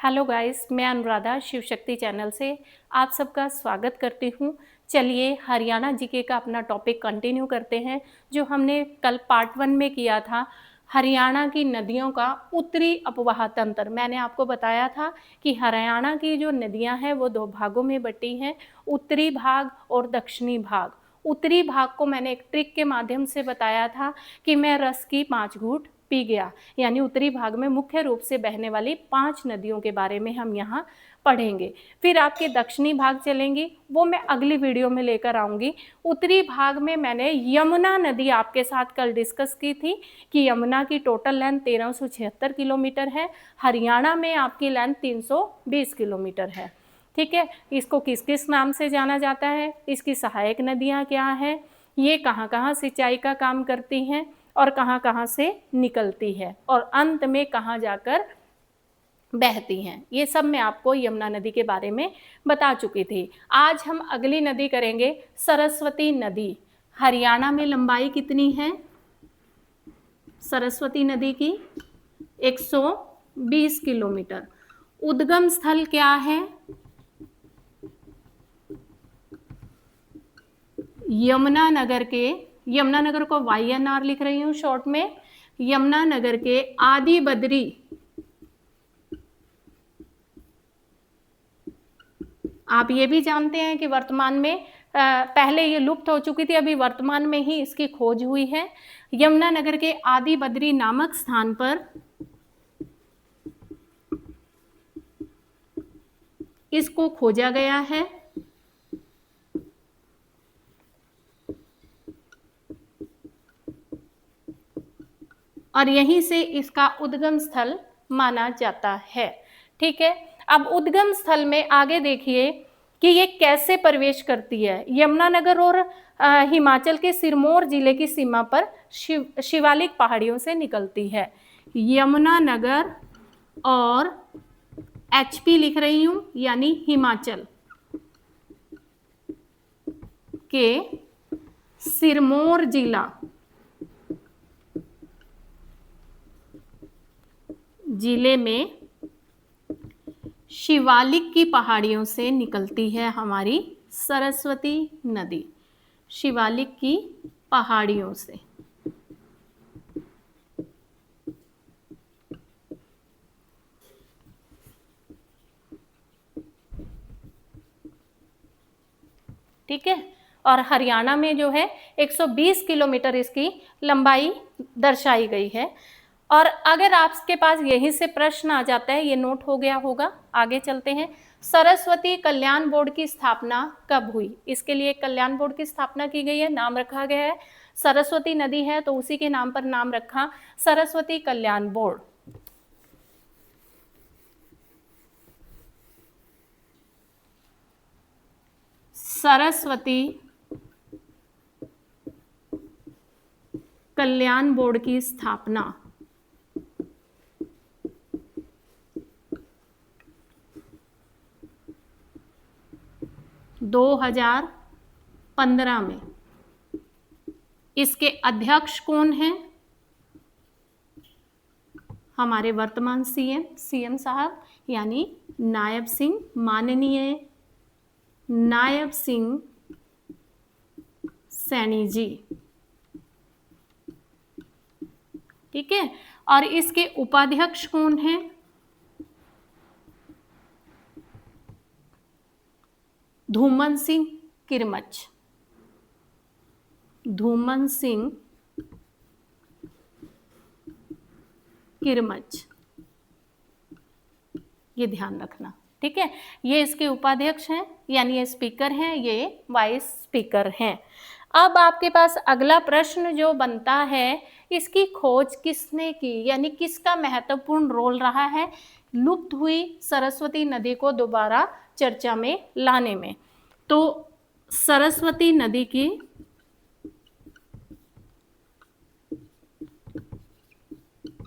Hello guys, मैं Anuradha Shiv Shakti channel से आप सबका स्वागत करती हूँ। चलिए हरियाणा जीके का अपना टॉपिक कंटिन्यू करते हैं, जो हमने कल पार्ट 1 में किया था। हरियाणा की नदियों का उत्तरी अपवाह तंत्र। मैंने आपको बताया था कि हरियाणा की जो नदियाँ हैं वो 2 भागों में बटी हैं, उत्तरी भाग और दक्षिणी भाग। उत्तरी भाग को मैंने एक ट्रिक के माध्यम से बताया था कि मैं रस की 5 घूंट पी गया, यानी उत्तरी भाग में मुख्य रूप से बहने वाली 5 नदियों के बारे में हम यहाँ पढ़ेंगे। फिर आपके दक्षिणी भाग चलेंगी, वो मैं अगली वीडियो में लेकर आऊँगी। उत्तरी भाग में मैंने यमुना नदी आपके साथ कल डिस्कस की थी कि यमुना की टोटल लेंथ 1376 किलोमीटर है, हरियाणा में आपकी लेंथ 320 किलोमीटर है। ठीक है, इसको किस किस नाम से जाना जाता है, इसकी सहायक नदियाँ क्या हैं, ये कहाँ कहाँ सिंचाई का काम करती हैं और कहाँ कहाँ से निकलती है और अंत में कहाँ जाकर बहती हैं, ये सब मैं आपको यमुना नदी के बारे में बता चुकी थी। आज हम अगली नदी करेंगे सरस्वती नदी। हरियाणा में लंबाई कितनी है सरस्वती नदी की? 120 किलोमीटर। उद्गम स्थल क्या है? यमुनानगर के, यमुनानगर को YNR लिख रही हूँ शॉर्ट में, यमुनानगर के आदि बद्री, आप ये भी जानते हैं कि वर्तमान में पहले ये लुप्त हो चुकी थी, अभी वर्तमान में ही इसकी खोज हुई है। यमुनानगर के आदि बद्री नामक स्थान पर इसको खोजा गया है। और यहीं से इसका उद्गम स्थल माना जाता है। ठीक है, अब उद्गम स्थल में आगे देखिए कि ये कैसे प्रवेश करती है। यमुनानगर और हिमाचल के सिरमौर जिले की सीमा पर शिवालिक पहाड़ियों से निकलती है। यमुनानगर और HP लिख रही हूँ, यानी हिमाचल के सिरमौर जिले में शिवालिक की पहाड़ियों से निकलती है हमारी सरस्वती नदी, शिवालिक की पहाड़ियों से। ठीक है, और हरियाणा में जो है 120 किलोमीटर इसकी लंबाई दर्शाई गई है। और अगर आपके पास यहीं से प्रश्न आ जाता है, ये नोट हो गया होगा, आगे चलते हैं। सरस्वती कल्याण बोर्ड की स्थापना कब हुई? इसके लिए कल्याण बोर्ड की स्थापना की गई है, नाम रखा गया है। सरस्वती नदी है तो उसी के नाम पर नाम रखा, सरस्वती कल्याण बोर्ड। सरस्वती कल्याण बोर्ड की स्थापना 2015 में। इसके अध्यक्ष कौन हैं? हमारे वर्तमान सीएम साहब, यानी नायब सिंह, माननीय नायब सिंह सैनी जी। ठीक है, और इसके उपाध्यक्ष कौन हैं? धूमन सिंह किरमच, धूमन सिंह किरमच, ये ध्यान रखना। ठीक है, ये इसके उपाध्यक्ष हैं, यानी ये स्पीकर हैं, ये वाइस स्पीकर हैं। अब आपके पास अगला प्रश्न जो बनता है, इसकी खोज किसने की, यानी किसका महत्वपूर्ण रोल रहा है लुप्त हुई सरस्वती नदी को दोबारा चर्चा में लाने में? तो सरस्वती नदी की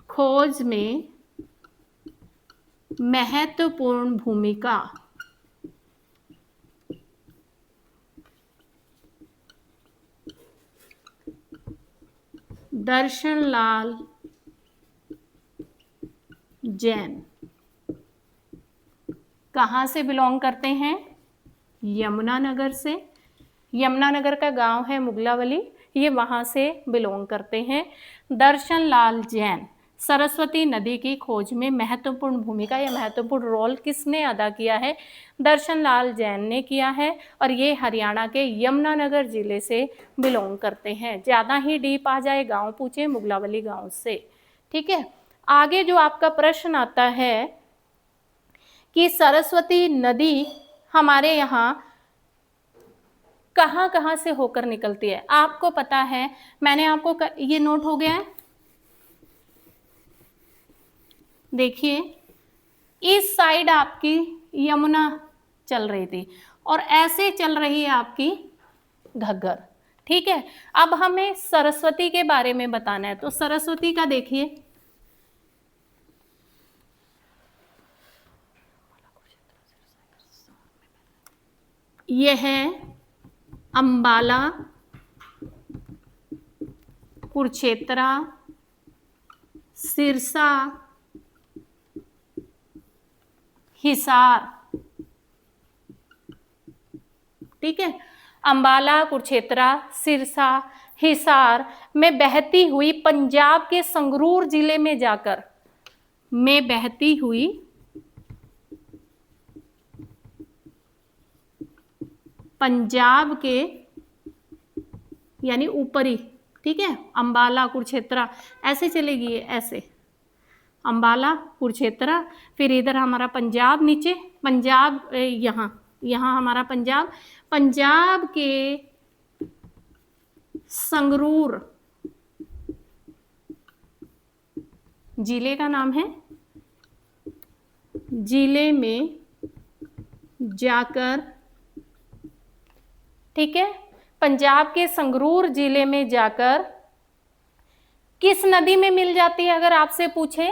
खोज में महत्वपूर्ण भूमिका दर्शनलाल जैन कहाँ से बिलोंग करते हैं? यमुनानगर से। यमुनानगर का गांव है मुगलावली, ये वहाँ से बिलोंग करते हैं। दर्शन लाल जैन, सरस्वती नदी की खोज में महत्वपूर्ण भूमिका या महत्वपूर्ण रोल किसने अदा किया है? दर्शन लाल जैन ने किया है, और ये हरियाणा के यमुनानगर जिले से बिलोंग करते हैं। ज़्यादा ही डीप आ जाए, गांव पूछे, मुगलावली गांव से। ठीक है, आगे जो आपका प्रश्न आता है कि सरस्वती नदी हमारे यहाँ कहाँ कहाँ से होकर निकलती है? आपको पता है, मैंने आपको ये नोट हो गया है, देखिए इस साइड आपकी यमुना चल रही थी और ऐसे चल रही है आपकी घग्गर। ठीक है, अब हमें सरस्वती के बारे में बताना है, तो सरस्वती का देखिए, यह है अंबाला, कुरुक्षेत्रा, सिरसा, हिसार। ठीक है, अंबाला, कुरुक्षेत्रा, सिरसा, हिसार में बहती हुई पंजाब के संगरूर जिले में जाकर, में बहती हुई पंजाब के यानी ऊपरी, ठीक है, अंबाला कुरुक्षेत्रा ऐसे चलेगी, ऐसे अंबाला कुरुक्षेत्रा, फिर इधर हमारा पंजाब, नीचे पंजाब, यहाँ यहाँ हमारा पंजाब, पंजाब के संगरूर जिले का नाम है, जिले में जाकर, ठीक है, पंजाब के संगरूर जिले में जाकर किस नदी में मिल जाती है? अगर आपसे पूछे,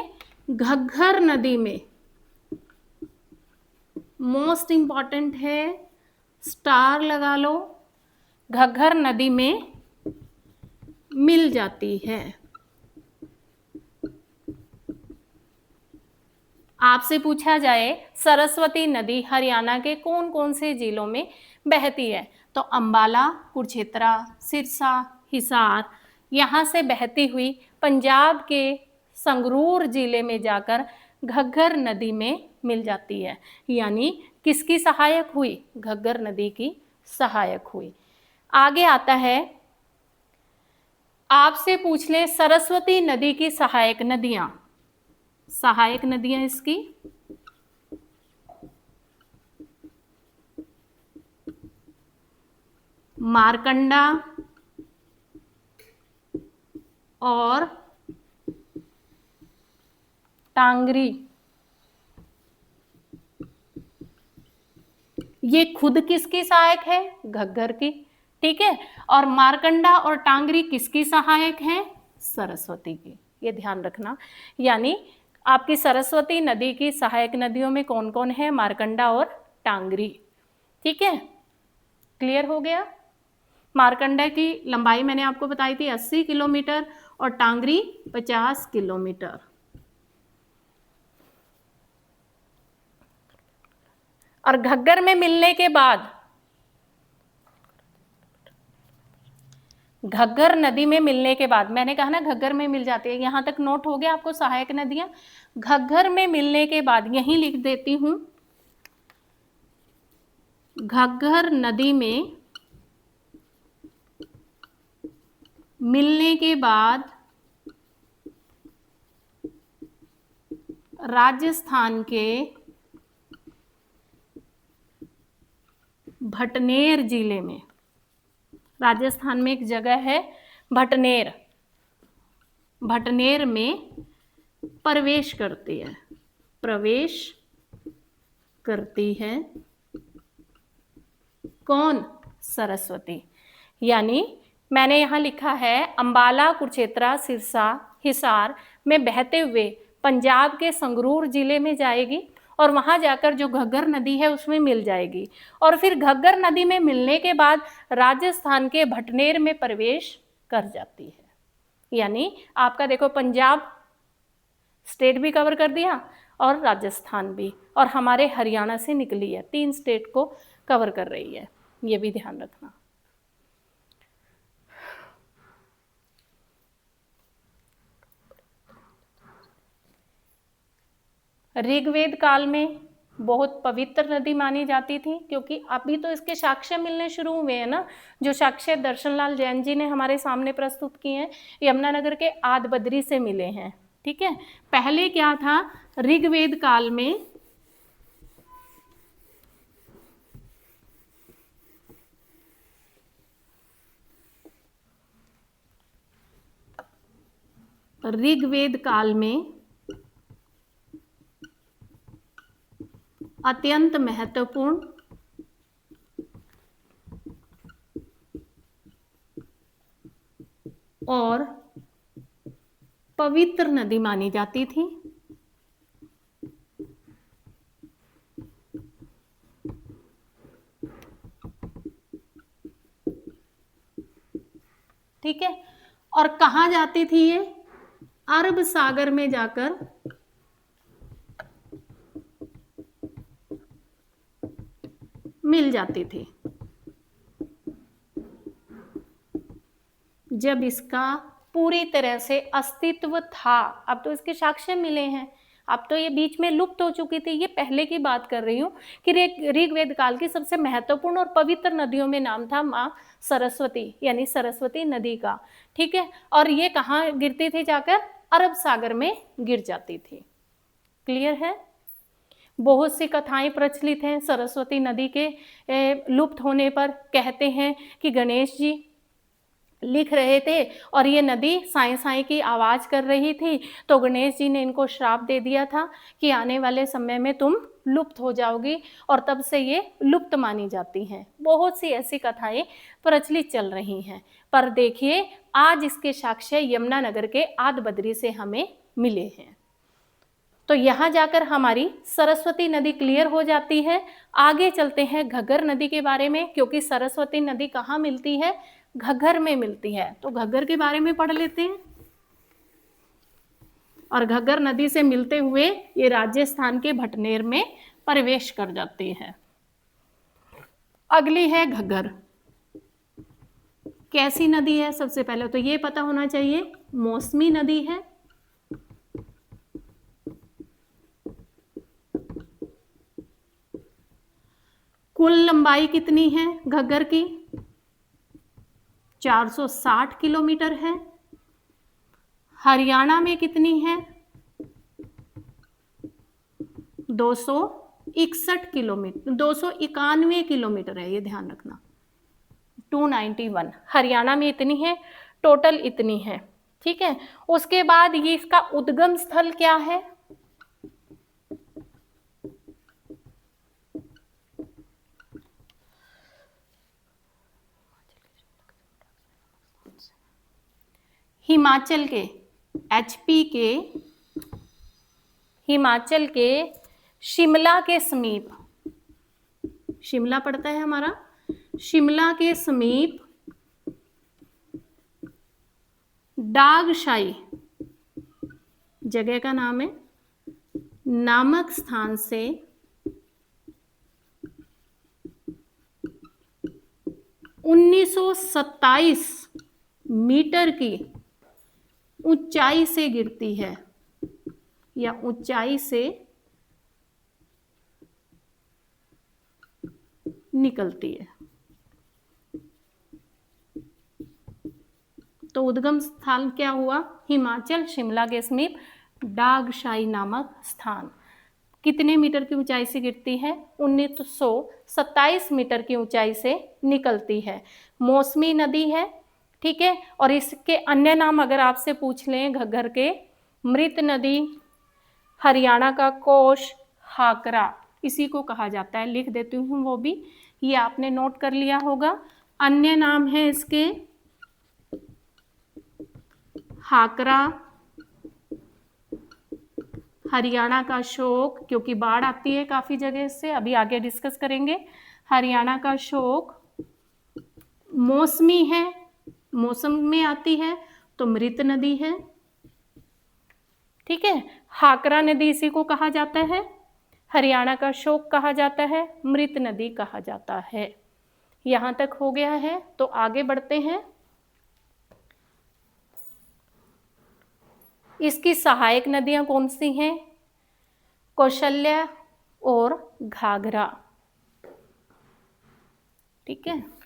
घग्गर नदी में। मोस्ट इंपॉर्टेंट है, स्टार लगा लो, घग्गर नदी में मिल जाती है। आपसे पूछा जाए सरस्वती नदी हरियाणा के कौन कौन से जिलों में बहती है, तो अंबाला, कुरुक्षेत्रा, सिरसा, हिसार, यहाँ से बहती हुई पंजाब के संगरूर जिले में जाकर घग्गर नदी में मिल जाती है। यानी किसकी सहायक हुई? घग्गर नदी की सहायक हुई। आगे आता है, आपसे पूछ ले सरस्वती नदी की सहायक नदियां, सहायक नदियां इसकी, मारकंडा और टांगरी। ये खुद किसकी सहायक है? घग्गर की। ठीक है, और मारकंडा और टांगरी किसकी सहायक है? सरस्वती की। ये ध्यान रखना, यानी आपकी सरस्वती नदी की सहायक नदियों में कौन कौन है? मारकंडा और टांगरी। ठीक है, क्लियर हो गया। मारकंडा की लंबाई मैंने आपको बताई थी 80 किलोमीटर और टांगरी 50 किलोमीटर। और घग्गर में मिलने के बाद, घग्गर नदी में मिलने के बाद, मैंने कहा ना घग्गर में मिल जाती है, यहां तक नोट हो गया आपको सहायक नदियां। घग्गर में मिलने के बाद यहीं लिख देती हूं, घग्गर नदी में मिलने के बाद राजस्थान के भटनेर जिले में, राजस्थान में एक जगह है भटनेर, भटनेर में प्रवेश करती है, प्रवेश करती है कौन? सरस्वती। यानी मैंने यहाँ लिखा है अंबाला, कुरुक्षेत्रा, सिरसा, हिसार में बहते हुए पंजाब के संगरूर जिले में जाएगी और वहाँ जाकर जो घग्गर नदी है उसमें मिल जाएगी, और फिर घग्गर नदी में मिलने के बाद राजस्थान के भटनेर में प्रवेश कर जाती है। यानी आपका देखो पंजाब स्टेट भी कवर कर दिया और राजस्थान भी, और हमारे हरियाणा से निकली है, 3 स्टेट को कवर कर रही है, ये भी ध्यान रखना। ऋग्वेद काल में बहुत पवित्र नदी मानी जाती थी, क्योंकि अभी तो इसके साक्ष्य मिलने शुरू हुए हैं ना, जो साक्ष्य दर्शनलाल जैन जी ने हमारे सामने प्रस्तुत किए हैं, यमुनानगर के आद बद्री से मिले हैं। ठीक है, पहले क्या था, ऋग्वेद काल में अत्यंत महत्वपूर्ण और पवित्र नदी मानी जाती थी। ठीक है, और कहाँ जाती थी ये, अरब सागर में जाकर मिल जाती थी। जब इसका पूरी तरह से अस्तित्व था, अब तो इसके साक्ष्य मिले हैं, अब तो ये बीच में लुप्त हो चुकी थी, ये पहले की बात कर रही हूँ कि ऋग्वेद काल की सबसे महत्वपूर्ण और पवित्र नदियों में नाम था माँ सरस्वती, यानी सरस्वती नदी का। ठीक है, और ये कहाँ गिरती थी, जाकर अरब सागर में गिर जाती थी। क्लियर है। बहुत सी कथाएं प्रचलित हैं सरस्वती नदी के लुप्त होने पर। कहते हैं कि गणेश जी लिख रहे थे और ये नदी साई साई की आवाज़ कर रही थी, तो गणेश जी ने इनको श्राप दे दिया था कि आने वाले समय में तुम लुप्त हो जाओगी, और तब से ये लुप्त मानी जाती हैं। बहुत सी ऐसी कथाएं प्रचलित चल रही हैं, पर देखिए आज इसके साक्ष्य यमुनानगर के आद बद्री से हमें मिले हैं। तो यहाँ जाकर हमारी सरस्वती नदी क्लियर हो जाती है। आगे चलते हैं घग्गर नदी के बारे में, क्योंकि सरस्वती नदी कहाँ मिलती है, घग्गर में मिलती है। तो घग्गर के बारे में पढ़ लेते हैं। और घग्गर नदी से मिलते हुए ये राजस्थान के भटनेर में प्रवेश कर जाती है। अगली है घग्गर। कैसी नदी है, सबसे पहले तो ये पता होना चाहिए, मौसमी नदी है। कुल लंबाई कितनी है घग्गर की, 460 किलोमीटर है। हरियाणा में कितनी है, 261 किलोमीटर, 291 किलोमीटर है, ये ध्यान रखना। 291 हरियाणा में इतनी है, टोटल इतनी है। ठीक है, उसके बाद ये इसका उद्गम स्थल क्या है, हिमाचल के एचपी के, हिमाचल के शिमला के समीप, शिमला पड़ता है हमारा, शिमला के समीप डागशाई जगह का नाम है, नामक स्थान से 1927 मीटर की ऊंचाई से गिरती है, या ऊंचाई से निकलती है। तो उद्गम स्थान क्या हुआ, हिमाचल, शिमला के समीप डागशाई नामक स्थान। कितने मीटर की ऊंचाई से गिरती है, 1927 मीटर की ऊंचाई से निकलती है। मौसमी नदी है। ठीक है, और इसके अन्य नाम अगर आपसे पूछ लें घग्गर के, मृत नदी, हरियाणा का कोश, हाकरा, इसी को कहा जाता है। लिख देती हूँ वो भी, ये आपने नोट कर लिया होगा। अन्य नाम है इसके हाकरा, हरियाणा का शोक, क्योंकि बाढ़ आती है काफ़ी जगह से, अभी आगे डिस्कस करेंगे। हरियाणा का शोक, मौसमी है, मौसम में आती है तो मृत नदी है। ठीक है। हाकरा नदी इसी को कहा जाता है। हरियाणा का शोक कहा जाता है, मृत नदी कहा जाता है। यहाँ तक हो गया है, तो आगे बढ़ते हैं। इसकी सहायक नदियां कौन सी हैं? कौशल्या और घाघरा। ठीक है।